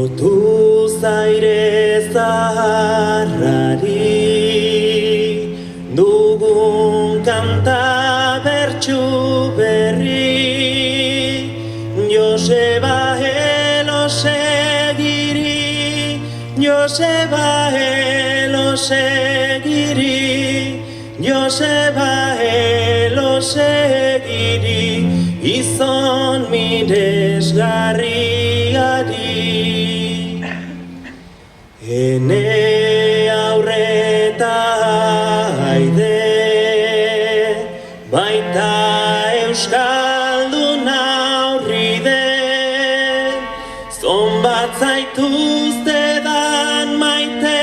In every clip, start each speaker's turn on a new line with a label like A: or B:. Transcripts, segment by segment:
A: Lotu zaire zaharrari dugun kanta bertsu berri Joseba elosegiri Joseba elosegiri Joseba elosegiri izon miresgarriari Ene aurreta haide baita euskaldun aurride Zonbat zaituztedan maite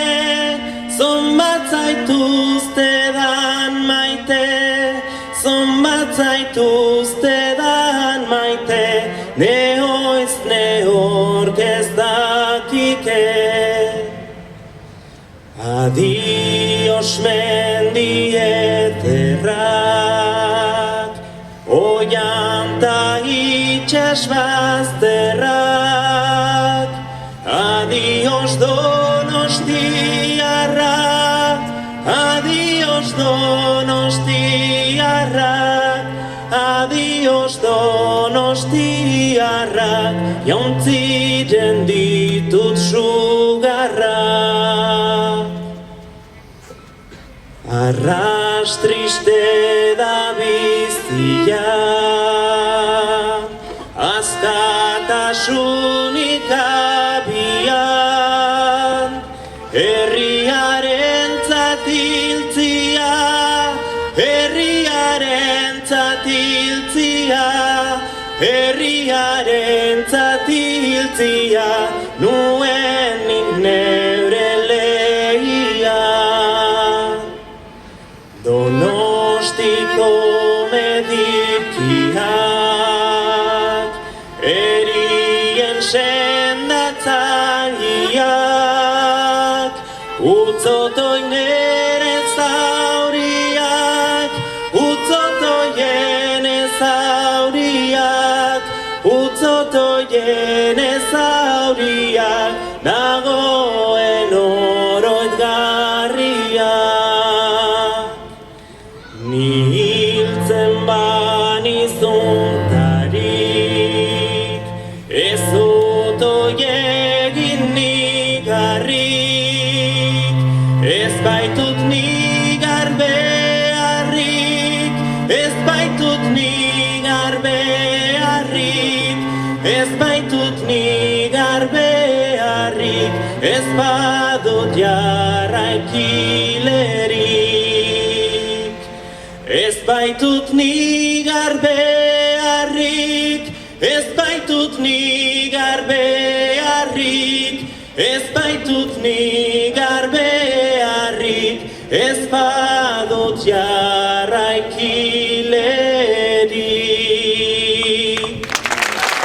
A: Zonbat zaituztedan maite Zonbat zaituztedan maite Nehoiz nehork ez dakike Adios mendieterrak Oianta itxas bazterrak Adios donostiarrak Adios donostiarrak Adios donostiarrak Jauntziren ditut sugarrak Arras triste da bizia Askatasunik abian Herriarentzat hiltzia Herriarentzat hiltzia Herriarentzat hiltzia Nuen nik neure lehia Donostiko medikiak Erien sendatzaileak Utzotoi nere zauriak Utzotoien zauriak Utzotoien zauriak Nagoen oroitgarriak Ni hiltzen banizuntarik Ez dut oiegin nigarrik Ez baitut nigar beharrik Ez baitut nigar beharrik Ez baitut nigar beharrik Ez badut jarraikilerik Ez baitut nigar beharrik Ez baitut nigar beharrik Ez baitut nigar beharrik Ez badut jarraikilerik